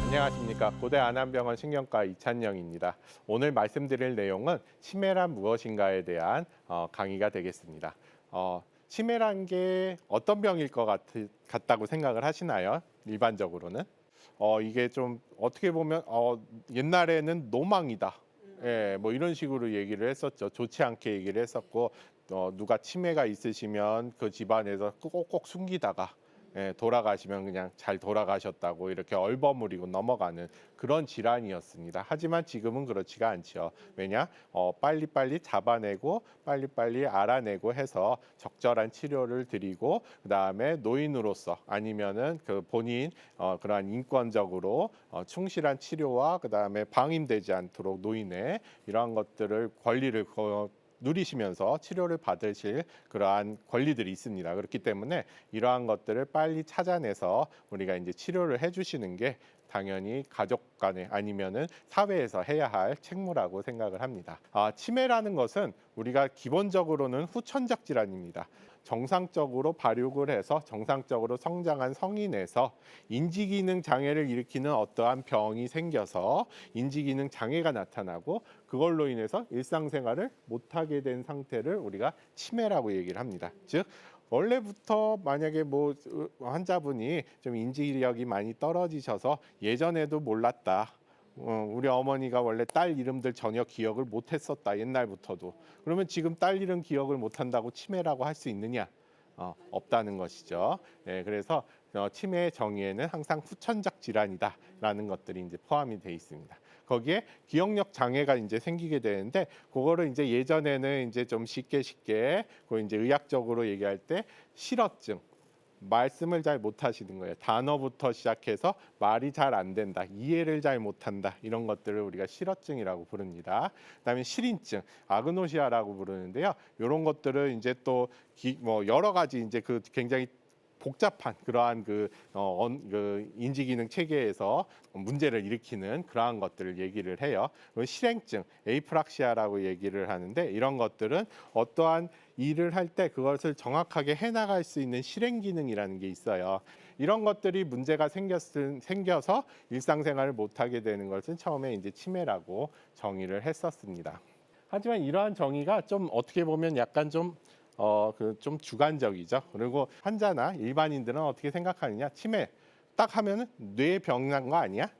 안녕하십니까. 고대 안암병원 신경과 이찬영입니다. 오늘 말씀드릴 내용은 치매란 무엇인가에 대한 강의가 되겠습니다. 치매란 게 어떤 병일 것 같다고 생각을 하시나요? 일반적으로는? 이게 좀 어떻게 보면 옛날에는 노망이다. 예, 뭐 이런 식으로 얘기를 했었죠. 좋지 않게 얘기를 했었고, 누가 치매가 있으시면 그 집안에서 꼭꼭 숨기다가 돌아가시면 그냥 잘 돌아가셨다고 이렇게 얼버무리고 넘어가는 그런 질환이었습니다. 하지만 지금은 그렇지가 않죠. 왜냐? 빨리빨리 잡아내고 빨리빨리 알아내고 해서 적절한 치료를 드리고 그다음에 노인으로서 아니면은 그 본인 그러한 인권적으로 충실한 치료와 그다음에 방임되지 않도록 노인의 이러한 것들을 권리를 누리시면서 치료를 받으실 그러한 권리들이 있습니다. 그렇기 때문에 이러한 것들을 빨리 찾아내서 우리가 이제 치료를 해주시는 게 당연히 가족 간에 아니면은 사회에서 해야 할 책무라고 생각을 합니다. 치매라는 것은 우리가 기본적으로는 후천적 질환입니다. 정상적으로 발육을 해서 정상적으로 성장한 성인에서 인지기능 장애를 일으키는 어떠한 병이 생겨서 인지기능 장애가 나타나고 그걸로 인해서 일상생활을 못하게 된 상태를 우리가 치매라고 얘기를 합니다. 즉 원래부터 만약에 뭐 환자분이 좀 인지력이 많이 떨어지셔서 예전에도 몰랐다. 우리 어머니가 원래 딸 이름들 전혀 기억을 못했었다 옛날부터도. 그러면 지금 딸 이름 기억을 못한다고 치매라고 할 수 있느냐? 없다는 것이죠. 네, 그래서 치매의 정의에는 항상 후천적 질환이다라는 것들이 이제 포함이 돼 있습니다. 거기에 기억력 장애가 이제 생기게 되는데 그거를 이제 예전에는 이제 좀 쉽게 그 이제 의학적으로 얘기할 때 실어증 말씀을 잘 못하시는 거예요. 단어부터 시작해서 말이 잘 안 된다, 이해를 잘 못한다 이런 것들을 우리가 실어증이라고 부릅니다. 그다음에 실인증, 아그노시아라고 부르는데요. 이런 것들을 이제 또 뭐 여러 가지 이제 그 굉장히 복잡한 그러한 그 인지기능 체계에서 문제를 일으키는 그러한 것들을 얘기를 해요. 실행증, 에이프락시아라고 얘기를 하는데 이런 것들은 어떠한 일을 할 때 그것을 정확하게 해나갈 수 있는 실행 기능이라는 게 있어요. 이런 것들이 문제가 생겨서 일상생활을 못하게 되는 것은 처음에 이제 치매라고 정의를 했었습니다. 하지만 이러한 정의가 좀 어떻게 보면 약간 좀 좀 주관적이죠. 그리고 환자나 일반인들은 어떻게 생각하느냐? 치매 딱 하면은 뇌병 난 거 아니야?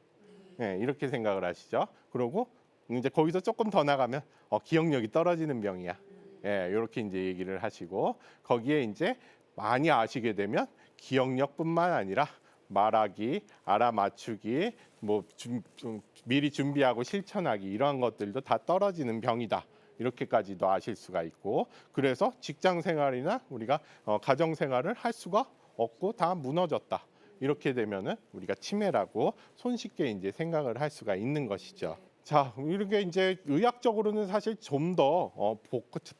네, 이렇게 생각을 하시죠. 그리고 이제 거기서 조금 더 나가면 기억력이 떨어지는 병이야. 예, 이렇게 이제 얘기를 하시고 거기에 이제 많이 아시게 되면 기억력뿐만 아니라 말하기, 알아맞추기, 뭐 좀 미리 준비하고 실천하기 이러한 것들도 다 떨어지는 병이다. 이렇게까지도 아실 수가 있고 그래서 직장 생활이나 우리가 가정 생활을 할 수가 없고 다 무너졌다. 이렇게 되면은 우리가 치매라고 손쉽게 이제 생각을 할 수가 있는 것이죠. 자, 이렇게 이제 의학적으로는 사실 좀 더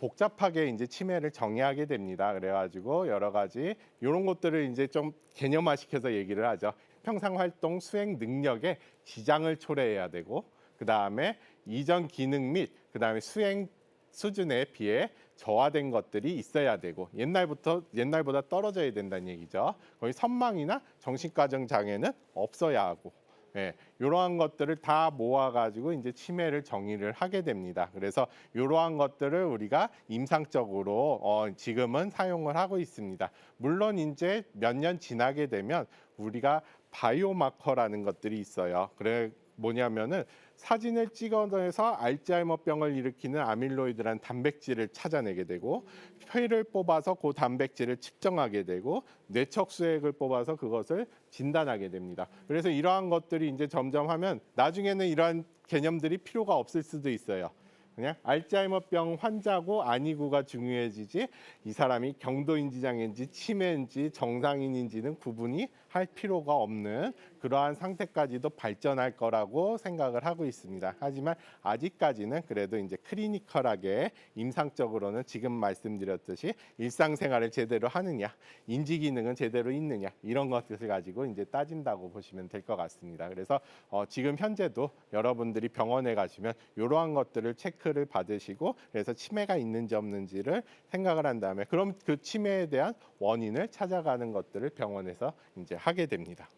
복잡하게 이제 치매를 정의하게 됩니다. 그래가지고 여러 가지 이런 것들을 이제 좀 개념화시켜서 얘기를 하죠. 평상 활동 수행 능력에 지장을 초래해야 되고, 그 다음에 이전 기능 및 그 다음에 수행 수준에 비해 저하된 것들이 있어야 되고 옛날보다 떨어져야 된다는 얘기죠. 거의 선망이나 정신과정 장애는 없어야 하고 예, 이러한 것들을 다 모아가지고 이제 치매를 정의를 하게 됩니다. 그래서 이러한 것들을 우리가 임상적으로 지금은 사용을 하고 있습니다. 물론 이제 몇 년 지나게 되면 우리가 바이오마커라는 것들이 있어요. 그래 뭐냐면은 사진을 찍어내서 알츠하이머병을 일으키는 아밀로이드라는 단백질을 찾아내게 되고 폐를 뽑아서 그 단백질을 측정하게 되고 뇌척 수액을 뽑아서 그것을 진단하게 됩니다. 그래서 이러한 것들이 이제 점점 하면 나중에는 이러한 개념들이 필요가 없을 수도 있어요. 그냥 알츠하이머병 환자고 아니고가 중요해지지 이 사람이 경도인지 장애인지 치매인지 정상인인지는 구분이 할 필요가 없는 그러한 상태까지도 발전할 거라고 생각을 하고 있습니다. 하지만 아직까지는 그래도 이제 클리니컬하게 임상적으로는 지금 말씀드렸듯이 일상생활을 제대로 하느냐, 인지 기능은 제대로 있느냐 이런 것들을 가지고 이제 따진다고 보시면 될 것 같습니다. 그래서 지금 현재도 여러분들이 병원에 가시면 이러한 것들을 체크를 받으시고 그래서 치매가 있는지 없는지를 생각을 한 다음에 그럼 그 치매에 대한 원인을 찾아가는 것들을 병원에서 이제 하게 됩니다.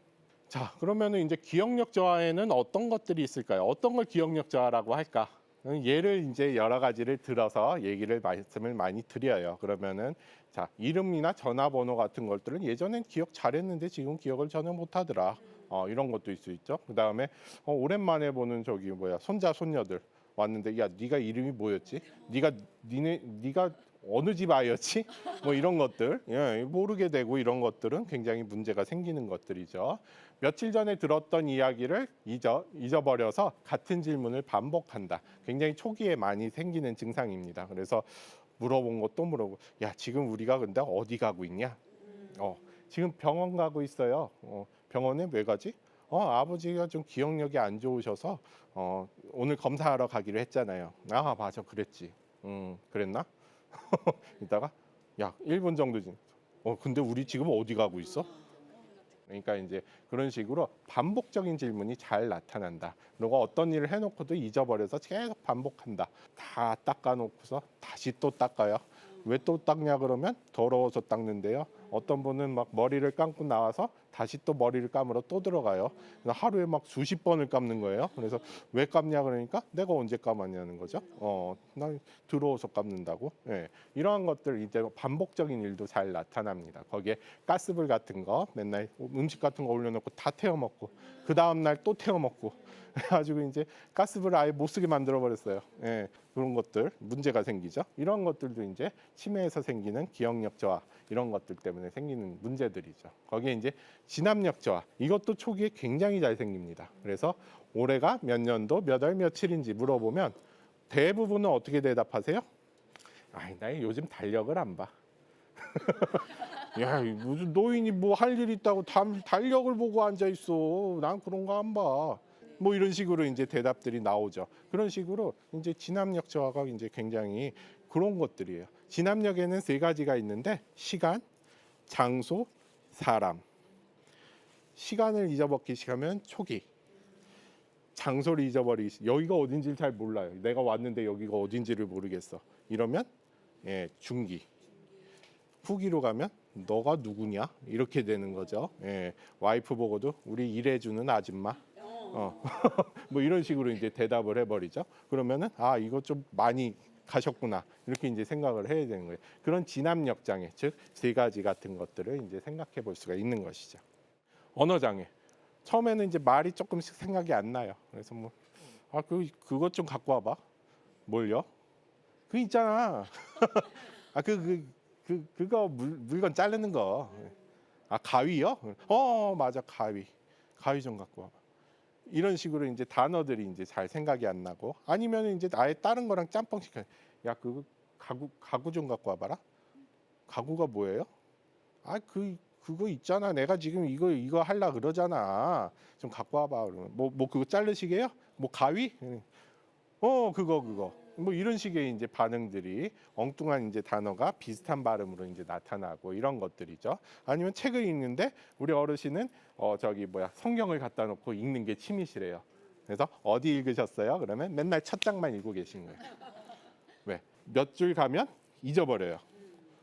자, 그러면은 이제 기억력 저하에는 어떤 것들이 있을까요? 어떤 걸 기억력 저하라고 할까? 예를 이제 여러 가지를 들어서 말씀을 많이 드려요. 그러면은 자, 이름이나 전화번호 같은 것들은 예전엔 기억 잘했는데 지금 기억을 전혀 못하더라. 이런 것도 있을 수 있죠. 그다음에 오랜만에 보는 저기 뭐야 손자 손녀들 왔는데 야 네가 이름이 뭐였지? 네가 어느 집 아이였지? 뭐 이런 것들 모르게 되고 이런 것들은 굉장히 문제가 생기는 것들이죠. 며칠 전에 들었던 이야기를 잊어버려서 같은 질문을 반복한다. 굉장히 초기에 많이 생기는 증상입니다. 그래서 물어본 것도 물어보고 야 지금 우리가 근데 어디 가고 있냐? 지금 병원 가고 있어요. 병원에 왜 가지? 아버지가 좀 기억력이 안 좋으셔서 오늘 검사하러 가기로 했잖아요. 아 맞아 그랬지. 그랬나? 이따가 야 1분 정도 근데 우리 지금 어디 가고 있어? 그러니까 이제 그런 식으로 반복적인 질문이 잘 나타난다. 그리고 어떤 일을 해놓고도 잊어버려서 계속 반복한다. 다 닦아놓고서 다시 또 닦아요. 왜 또 닦냐 그러면 더러워서 닦는데요. 어떤 분은 막 머리를 감고 나와서 다시 또 머리를 감으러 또 들어가요. 그래서 하루에 막 수십 번을 감는 거예요. 그래서 왜 감냐 그러니까 내가 언제 감았냐는 거죠. 나 더러워서 감는다고. 예. 이러한 것들 이제 반복적인 일도 잘 나타납니다. 거기에 가스불 같은 거 맨날 음식 같은 거 올려놓고 다 태워 먹고 그 다음 날 또 태워 먹고 그래가지고 이제 가스불을 아예 못 쓰게 만들어 버렸어요. 예, 그런 것들 문제가 생기죠. 이런 것들도 이제 치매에서 생기는 기억력 저하 이런 것들 때문에 생기는 문제들이죠. 거기에 이제 진압력 저하 이것도 초기에 굉장히 잘 생깁니다. 그래서 올해가 몇 년도 몇 월 며칠인지 물어보면 대부분은 어떻게 대답하세요? 아이 나 요즘 달력을 안 봐. 야, 무슨 노인이 뭐 할 일 있다고 달력을 보고 앉아 있어. 난 그런 거 안 봐. 뭐 이런 식으로 이제 대답들이 나오죠. 그런 식으로 이제 진압력 저하가 이제 굉장히 그런 것들이에요. 진압력에는 세 가지가 있는데 시간, 장소, 사람. 시간을 잊어버리기 시작하면 초기. 장소를 잊어버리기 여기가 어딘지를 잘 몰라요. 내가 왔는데 여기가 어딘지를 모르겠어. 이러면 중기. 후기로 가면 너가 누구냐 이렇게 되는 거죠. 와이프 보고도 우리 일해주는 아줌마. 뭐 이런 식으로 이제 대답을 해버리죠. 그러면은 이거 좀 많이 가셨구나 이렇게 이제 생각을 해야 되는 거예요. 그런 진압력 장애 즉 세 가지 같은 것들을 이제 생각해 볼 수가 있는 것이죠. 언어 장애 처음에는 이제 말이 조금씩 생각이 안 나요. 그래서 뭐 그것 좀 갖고 와봐. 뭘요? 그 있잖아. 그거 물건 자르는 거. 가위요? 맞아 가위. 가위 좀 갖고 와봐. 이런 식으로 이제 단어들이 이제 잘 생각이 안 나고 아니면 이제 아예 다른 거랑 짬뽕 시켜. 야 그거 가구 좀 갖고 와봐라. 가구가 뭐예요? 그거 있잖아. 내가 지금 이거 하려 그러잖아. 좀 갖고 와봐. 그러면 뭐 그거 자르시게요? 뭐 가위? 그거. 뭐 이런 식의 이제 반응들이 엉뚱한 이제 단어가 비슷한 발음으로 이제 나타나고 이런 것들이죠. 아니면 책을 읽는데 우리 어르신은 성경을 갖다 놓고 읽는 게 취미시래요. 그래서 어디 읽으셨어요? 그러면 맨날 첫 장만 읽고 계신 거예요. 왜? 몇 줄 가면 잊어버려요.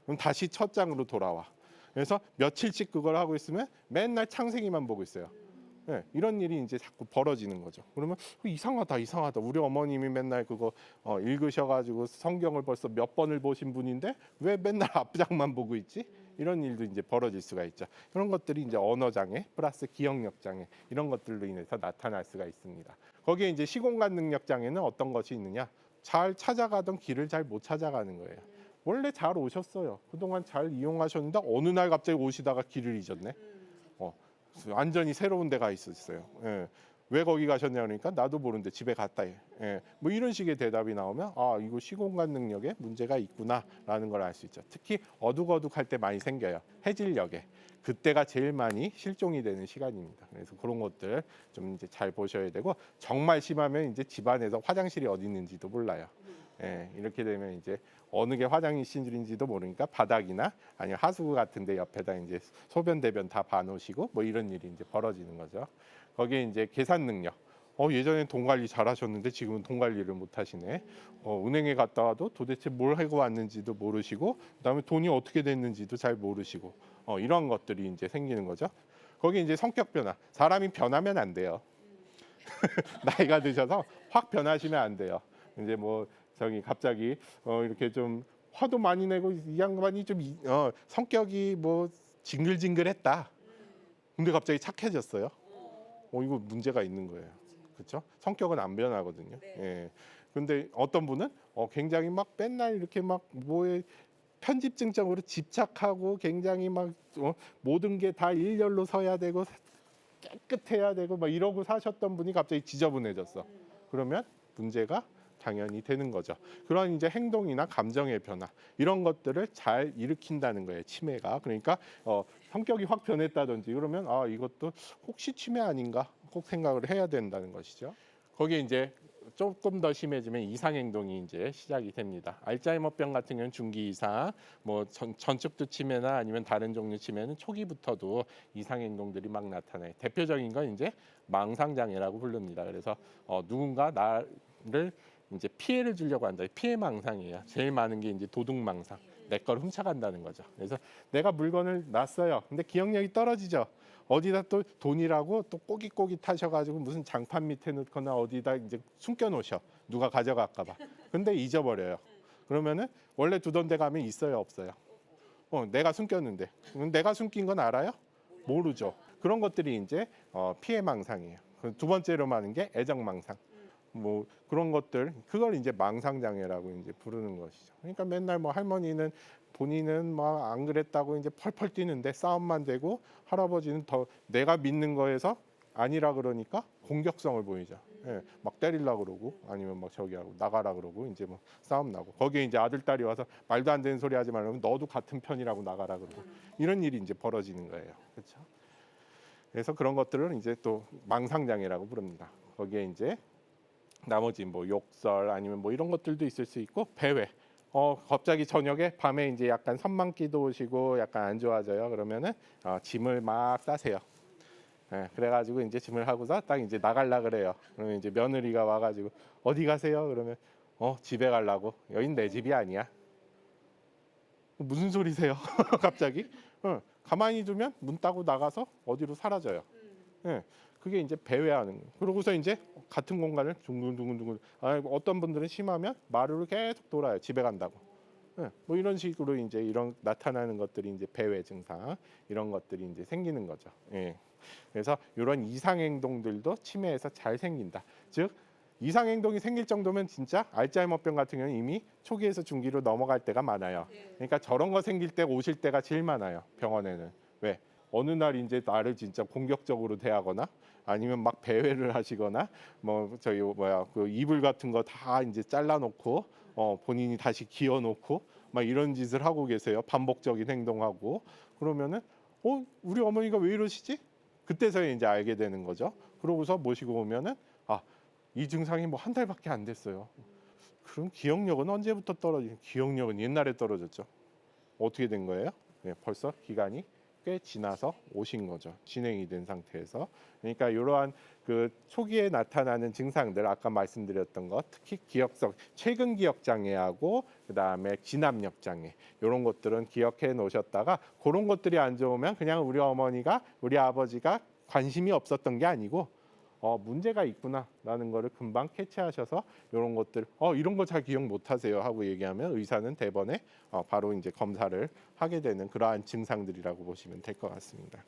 그럼 다시 첫 장으로 돌아와. 그래서 며칠씩 그걸 하고 있으면 맨날 창세기만 보고 있어요. 이런 일이 이제 자꾸 벌어지는 거죠. 그러면 이상하다. 우리 어머님이 맨날 그거 읽으셔가지고 성경을 벌써 몇 번을 보신 분인데 왜 맨날 앞장만 보고 있지? 이런 일도 이제 벌어질 수가 있죠. 그런 것들이 이제 언어 장애 플러스 기억력 장애 이런 것들로 인해서 나타날 수가 있습니다. 거기에 이제 시공간 능력 장애는 어떤 것이 있느냐? 잘 찾아가던 길을 잘 못 찾아가는 거예요. 원래 잘 오셨어요. 그동안 잘 이용하셨는데 어느 날 갑자기 오시다가 길을 잊었네. 완전히 새로운 데가 있었어요. 왜 거기 가셨냐 그러니까 나도 모르는데 집에 갔다 해. 뭐 이런 식의 대답이 나오면 이거 시공간 능력에 문제가 있구나라는 걸 알 수 있죠. 특히 어둑어둑할 때 많이 생겨요. 해질녘에. 그때가 제일 많이 실종이 되는 시간입니다. 그래서 그런 것들 좀 이제 잘 보셔야 되고 정말 심하면 이제 집안에서 화장실이 어디 있는지도 몰라요. 이렇게 되면 이제 어느 게 화장실인지도 모르니까 바닥이나 아니면 하수구 같은데 옆에다 이제 소변 대변 다 봐놓으시고 뭐 이런 일이 이제 벌어지는 거죠. 거기에 이제 계산 능력. 예전엔 돈 관리 잘하셨는데 지금은 돈 관리를 못 하시네. 은행에 갔다 와도 도대체 뭘 하고 왔는지도 모르시고 그다음에 돈이 어떻게 됐는지도 잘 모르시고 이런 것들이 이제 생기는 거죠. 거기 이제 성격 변화. 사람이 변하면 안 돼요. 나이가 드셔서 확 변하시면 안 돼요. 이제 뭐 저기 갑자기 이렇게 좀 화도 많이 내고 이 양반이 좀 성격이 뭐 징글징글했다. 근데 갑자기 착해졌어요. 이거 문제가 있는 거예요. 그렇죠? 성격은 안 변하거든요. 예. 근데 어떤 분은 굉장히 막 맨날 이렇게 막 뭐에 편집증적으로 집착하고 굉장히 막 모든 게 다 일렬로 서야 되고 깨끗해야 되고 막 이러고 사셨던 분이 갑자기 지저분해졌어. 그러면 문제가 당연히 되는 거죠. 그런 이제 행동이나 감정의 변화 이런 것들을 잘 일으킨다는 거예요. 치매가. 그러니까 성격이 확 변했다든지 그러면 이것도 혹시 치매 아닌가 꼭 생각을 해야 된다는 것이죠. 거기에 이제 조금 더 심해지면 이상 행동이 이제 시작이 됩니다. 알츠하이머병 같은 경우는 중기 이상, 뭐 전축두 치매나 아니면 다른 종류 치매는 초기부터도 이상 행동들이 막 나타나요. 대표적인 건 이제 망상 장애라고 부릅니다. 그래서 누군가 나를 이제 피해를 주려고 한다. 피해 망상이에요. 제일 많은 게 이제 도둑 망상. 내 걸 훔쳐간다는 거죠. 그래서 내가 물건을 놨어요. 근데 기억력이 떨어지죠. 어디다 또 돈이라고 또 꼬깃꼬깃하셔가지고 무슨 장판 밑에 넣거나 어디다 이제 숨겨 놓으셔. 누가 가져갈까 봐. 근데 잊어버려요. 그러면은 원래 두던 데 가면 있어요, 없어요? 내가 숨겼는데. 내가 숨긴 건 알아요? 모르죠. 그런 것들이 이제 피해 망상이에요. 두 번째로 많은 게 애정 망상. 뭐 그런 것들 그걸 이제 망상 장애라고 이제 부르는 것이죠. 그러니까 맨날 뭐 할머니는 본인은 막 안 그랬다고 이제 펄펄 뛰는데 싸움만 되고 할아버지는 더 내가 믿는 거에서 아니라 그러니까 공격성을 보이죠. 예, 막 때리려고 그러고 아니면 막 저기 하고 나가라 그러고 이제 뭐 싸움 나고 거기에 이제 아들 딸이 와서 말도 안 되는 소리 하지 말라면 너도 같은 편이라고 나가라 그러고 이런 일이 이제 벌어지는 거예요. 그렇죠? 그래서 그런 것들을 이제 또 망상 장애라고 부릅니다. 거기에 이제 나머지 뭐 욕설 아니면 뭐 이런 것들도 있을 수 있고 배회. 갑자기 저녁에 밤에 이제 약간 선망기도 오시고 약간 안 좋아져요. 그러면은 짐을 막 싸세요. 예, 그래가지고 이제 짐을 하고서 딱 이제 나갈라 그래요. 그러면 이제 며느리가 와가지고 어디 가세요? 그러면 집에 가려고. 여긴 내 집이 아니야. 무슨 소리세요? 갑자기? 가만히 두면 문 따고 나가서 어디로 사라져요. 예, 그게 이제 배회하는 거예요. 그러고서 이제 같은 공간을 둥글둥글둥글 어떤 분들은 심하면 마루를 계속 돌아요. 집에 간다고. 예, 뭐 이런 식으로 이제 이런 나타나는 것들이 이제 배회 증상 이런 것들이 이제 생기는 거죠. 예. 그래서 이런 이상 행동들도 치매에서 잘 생긴다. 즉 이상 행동이 생길 정도면 진짜 알츠하이머병 같은 경우는 이미 초기에서 중기로 넘어갈 때가 많아요. 그러니까 저런 거 생길 때 오실 때가 제일 많아요. 병원에는. 왜? 어느 날 이제 나를 진짜 공격적으로 대하거나 아니면 막 배회를 하시거나 뭐 저희 그 이불 같은 거 다 이제 잘라놓고 본인이 다시 기어놓고 막 이런 짓을 하고 계세요. 반복적인 행동하고 그러면은 우리 어머니가 왜 이러시지? 그때서야 이제 알게 되는 거죠. 그러고서 모시고 오면은 이 증상이 뭐 한 달밖에 안 됐어요. 그럼 기억력은 언제부터 떨어지죠? 기억력은 옛날에 떨어졌죠. 어떻게 된 거예요? 네, 벌써 기간이 꽤 지나서 오신 거죠. 진행이 된 상태에서. 그러니까 이러한 그 초기에 나타나는 증상들 아까 말씀드렸던 것 특히 기억성 최근 기억 장애하고 그다음에 진압력 장애 이런 것들은 기억해 놓으셨다가 그런 것들이 안 좋으면 그냥 우리 어머니가 우리 아버지가 관심이 없었던 게 아니고 문제가 있구나라는 거를 금방 캐치하셔서 이런 것들 이런 거 잘 기억 못 하세요 하고 얘기하면 의사는 대번에 바로 이제 검사를 하게 되는 그러한 증상들이라고 보시면 될 것 같습니다.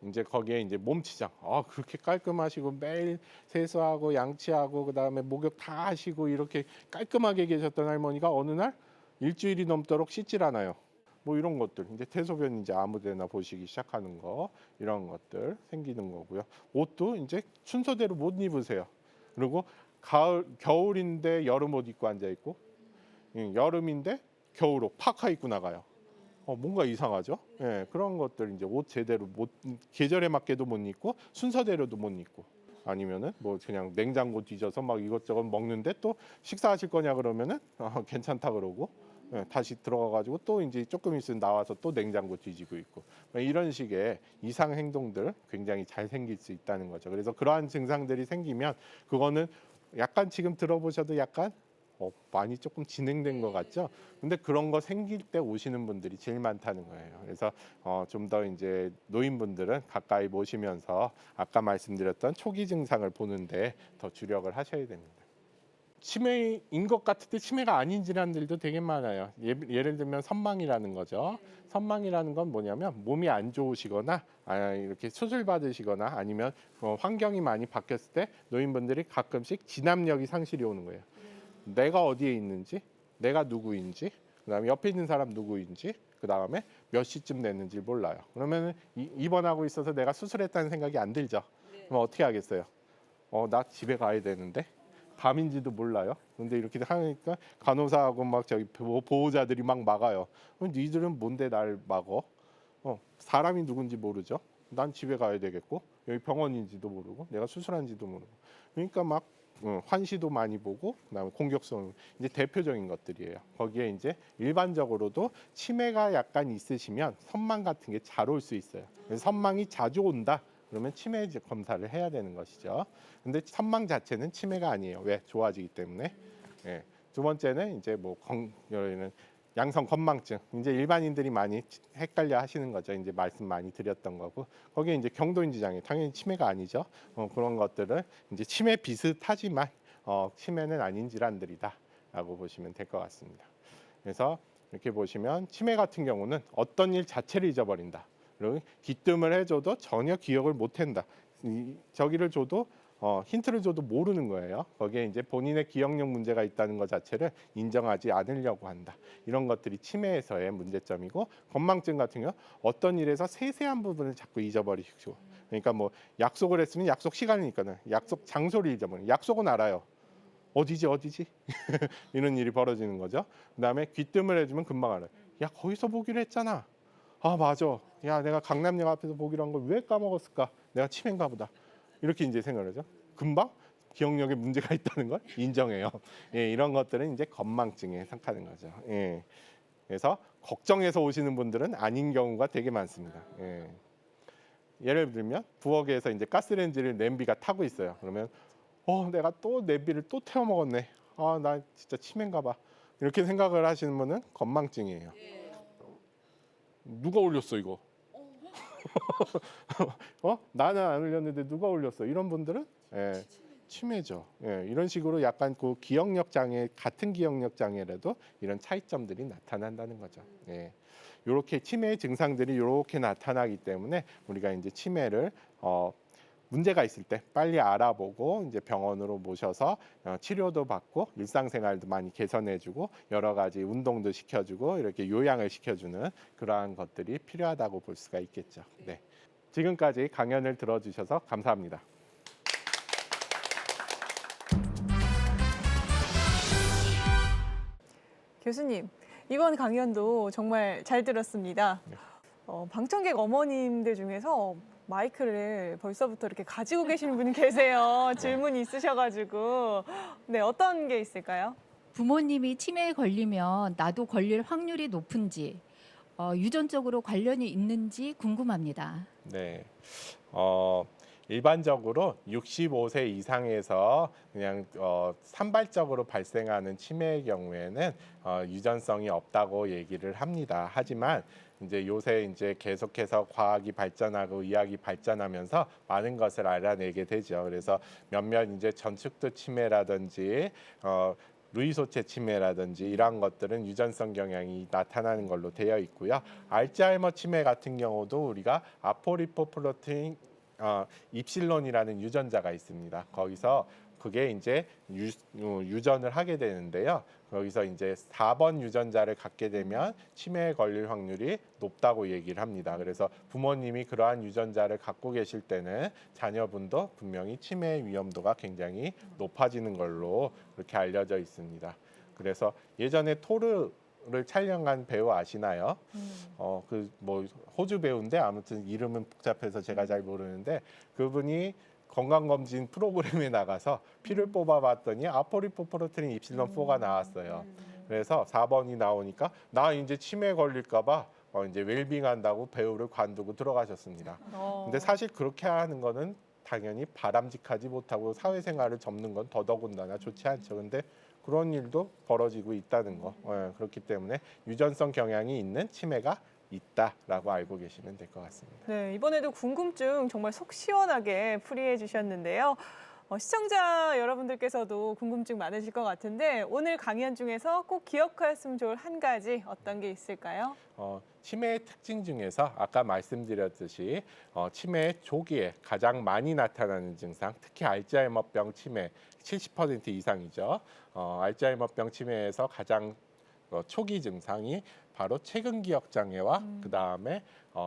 이제 거기에 이제 몸치장 그렇게 깔끔하시고 매일 세수하고 양치하고 그다음에 목욕 다 하시고 이렇게 깔끔하게 계셨던 할머니가 어느 날 일주일이 넘도록 씻질 않아요. 뭐 이런 것들 이제 대소변 이제 아무데나 보시기 시작하는 거 이런 것들 생기는 거고요. 옷도 이제 순서대로 못 입으세요. 그리고 겨울인데 여름 옷 입고 앉아 있고 여름인데 겨울옷 파카 입고 나가요. 뭔가 이상하죠? 예, 그런 것들 이제 옷 제대로 계절에 맞게도 못 입고 순서대로도 못 입고 아니면은 뭐 그냥 냉장고 뒤져서 막 이것저것 먹는데 또 식사하실 거냐 그러면은 괜찮다 그러고 다시 들어가가지고 또 이제 조금 있으면 나와서 또 냉장고 뒤지고 있고 이런 식의 이상 행동들 굉장히 잘 생길 수 있다는 거죠. 그래서 그러한 증상들이 생기면 그거는 약간 지금 들어보셔도 약간 많이 조금 진행된 것 같죠? 근데 그런 거 생길 때 오시는 분들이 제일 많다는 거예요. 그래서 좀 더 이제 노인분들은 가까이 모시면서 아까 말씀드렸던 초기 증상을 보는데 더 주력을 하셔야 됩니다. 치매인 것 같은데 치매가 아닌 질환들도 되게 많아요. 예를 들면 선망이라는 거죠. 선망이라는 건 뭐냐면 몸이 안 좋으시거나 이렇게 수술 받으시거나 아니면 환경이 많이 바뀌었을 때 노인분들이 가끔씩 진압력이 상실이 오는 거예요. 내가 어디에 있는지, 내가 누구인지, 그다음에 옆에 있는 사람 누구인지, 그다음에 몇 시쯤 됐는지 몰라요. 그러면 입원하고 있어서 내가 수술했다는 생각이 안 들죠. 그럼 어떻게 하겠어요? 나 집에 가야 되는데 밤인지도 몰라요. 근데 이렇게 하니까 간호사하고 막 저기 보호자들이 막 막아요. 그럼 니들은 뭔데 날 막어? 사람이 누군지 모르죠. 난 집에 가야 되겠고 여기 병원인지도 모르고 내가 수술한지도 모르고 그러니까 막 환시도 많이 보고 그다음에 공격성 이제 대표적인 것들이에요. 거기에 이제 일반적으로도 치매가 약간 있으시면 선망 같은 게 잘 올 수 있어요. 그래서 선망이 자주 온다. 그러면 치매 검사를 해야 되는 것이죠. 근데 선망 자체는 치매가 아니에요. 왜? 좋아지기 때문에. 예. 두 번째는 이제 뭐 양성 건망증. 이제 일반인들이 많이 헷갈려 하시는 거죠. 이제 말씀 많이 드렸던 거고. 거기에 이제 경도인지 장애. 당연히 치매가 아니죠. 그런 것들은 이제 치매 비슷하지만 치매는 아닌 질환들이다라고 보시면 될 것 같습니다. 그래서 이렇게 보시면 치매 같은 경우는 어떤 일 자체를 잊어버린다. 그리고 귀뜸을 해줘도 전혀 기억을 못한다. 저기를 줘도 힌트를 줘도 모르는 거예요. 거기에 이제 본인의 기억력 문제가 있다는 것 자체를 인정하지 않으려고 한다. 이런 것들이 치매에서의 문제점이고 건망증 같은 경우 어떤 일에서 세세한 부분을 자꾸 잊어버리시고 그러니까 뭐 약속을 했으면 약속 시간이니까는 약속 장소를 잊어버리는 약속은 알아요. 어디지 이런 일이 벌어지는 거죠. 그다음에 귀뜸을 해주면 금방 알아요. 야 거기서 보기로 했잖아. 아 맞아. 야 내가 강남역 앞에서 보기로 한 걸 왜 까먹었을까? 내가 치매인가 보다. 이렇게 이제 생각을 하죠. 금방 기억력에 문제가 있다는 걸 인정해요. 예, 이런 것들은 이제 건망증에 속하는 거죠. 예. 그래서 걱정해서 오시는 분들은 아닌 경우가 되게 많습니다. 예. 예를 들면 부엌에서 이제 가스레인지를 냄비가 타고 있어요. 그러면 내가 또 냄비를 또 태워 먹었네. 나 진짜 치매인가 봐. 이렇게 생각을 하시는 분은 건망증이에요. 누가 올렸어 이거? 나는 안 올렸는데 누가 올렸어? 이런 분들은 치매죠. 이런 식으로 약간 그 기억력 장애 같은 기억력 장애라도 이런 차이점들이 나타난다는 거죠. 이렇게 치매의 증상들이 이렇게 나타나기 때문에 우리가 이제 치매를 문제가 있을 때 빨리 알아보고 이제 병원으로 모셔서 치료도 받고 일상생활도 많이 개선해주고 여러 가지 운동도 시켜주고 이렇게 요양을 시켜주는 그러한 것들이 필요하다고 볼 수가 있겠죠. 네. 지금까지 강연을 들어주셔서 감사합니다. 교수님, 이번 강연도 정말 잘 들었습니다. 네. 방청객 어머님들 중에서 마이크를 벌써부터 이렇게 가지고 계시는 분이 계세요. 질문이 있으셔가지고. 네, 어떤 게 있을까요? 부모님이 치매에 걸리면 나도 걸릴 확률이 높은지 유전적으로 관련이 있는지 궁금합니다. 네. 일반적으로 65세 이상에서 그냥 산발적으로 발생하는 치매의 경우에는 유전성이 없다고 얘기를 합니다. 하지만 이제 요새 이제 계속해서 과학이 발전하고 의학이 발전하면서 많은 것을 알아내게 되죠. 그래서 몇몇 이제 전축도 치매라든지 루이소체 치매라든지 이러한 것들은 유전성 경향이 나타나는 걸로 되어 있고요. 알츠하이머 치매 같은 경우도 우리가 아포리포프로테인 입실론이라는 유전자가 있습니다. 거기서 그게 이제 유전을 하게 되는데요. 거기서 이제 4번 유전자를 갖게 되면 치매에 걸릴 확률이 높다고 얘기를 합니다. 그래서 부모님이 그러한 유전자를 갖고 계실 때는 자녀분도 분명히 치매 위험도가 굉장히 높아지는 걸로 그렇게 알려져 있습니다. 그래서 예전에 토르를 촬영한 배우 아시나요? 그 뭐 호주 배우인데 아무튼 이름은 복잡해서 제가 잘 모르는데 그분이 건강검진 프로그램에 나가서 피를 뽑아봤더니 아포리포프로테인 입실론 4가 나왔어요. 그래서 4번이 나오니까 나 이제 치매 걸릴까봐 이제 웰빙한다고 배우를 관두고 들어가셨습니다. 근데 사실 그렇게 하는 거는 당연히 바람직하지 못하고 사회생활을 접는 건 더더군다나 좋지 않죠. 근데 그런 일도 벌어지고 있다는 거. 그렇기 때문에 유전성 경향이 있는 치매가 있다라고 알고 계시면 될 것 같습니다. 네, 이번에도 궁금증 정말 속 시원하게 풀이해 주셨는데요. 시청자 여러분들께서도 궁금증 많으실 것 같은데 오늘 강연 중에서 꼭 기억하였으면 좋을 한 가지 어떤 게 있을까요? 치매의 특징 중에서 아까 말씀드렸듯이 치매 초기에 가장 많이 나타나는 증상, 특히 알츠하이머병 치매 70% 이상이죠. 알츠하이머병 치매에서 가장 초기 증상이 바로 최근 기억 장애와 그 다음에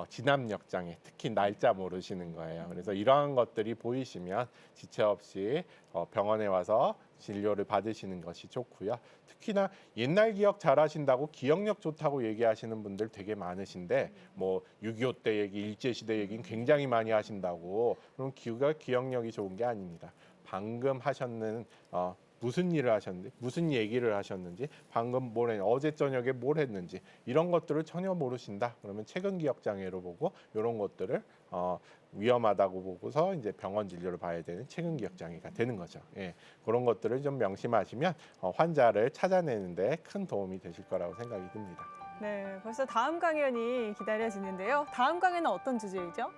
진압력 장애, 특히 날짜 모르시는 거예요. 그래서 이러한 것들이 보이시면 지체 없이 병원에 와서 진료를 받으시는 것이 좋고요. 특히나 옛날 기억 잘하신다고 기억력 좋다고 얘기하시는 분들 되게 많으신데 뭐 6.25 때 얘기, 일제시대 얘기는 굉장히 많이 하신다고 그럼 기억력이 좋은 게 아닙니다. 방금 하셨는 무슨 일을 하셨는지, 무슨 얘기를 하셨는지, 방금 뭘 했는지, 어제 저녁에 뭘 했는지 이런 것들을 전혀 모르신다. 그러면 최근 기억 장애로 보고 이런 것들을 위험하다고 보고서 이제 병원 진료를 봐야 되는 최근 기억 장애가 되는 거죠. 예, 그런 것들을 좀 명심하시면 환자를 찾아내는데 큰 도움이 되실 거라고 생각이 듭니다. 네, 벌써 다음 강연이 기다려지는데요. 다음 강연은 어떤 주제이죠?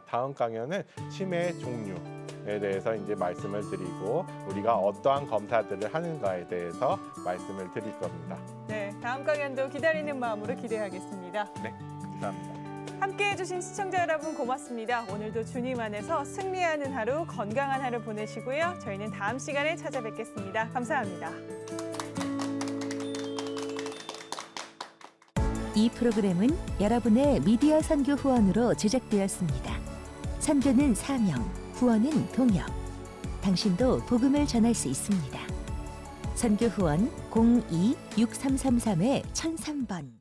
다음 강연은 치매의 종류에 대해서 이제 말씀을 드리고 우리가 어떠한 검사들을 하는가에 대해서 말씀을 드릴 겁니다. 네, 다음 강연도 기다리는 마음으로 기대하겠습니다. 네, 감사합니다. 함께해 주신 시청자 여러분 고맙습니다. 오늘도 주님 안에서 승리하는 하루, 건강한 하루 보내시고요. 저희는 다음 시간에 찾아뵙겠습니다. 감사합니다. 이 프로그램은 여러분의 미디어 선교 후원으로 제작되었습니다. 선교는 사명, 후원은 동역. 당신도 복음을 전할 수 있습니다. 선교 후원 02-6333-1003번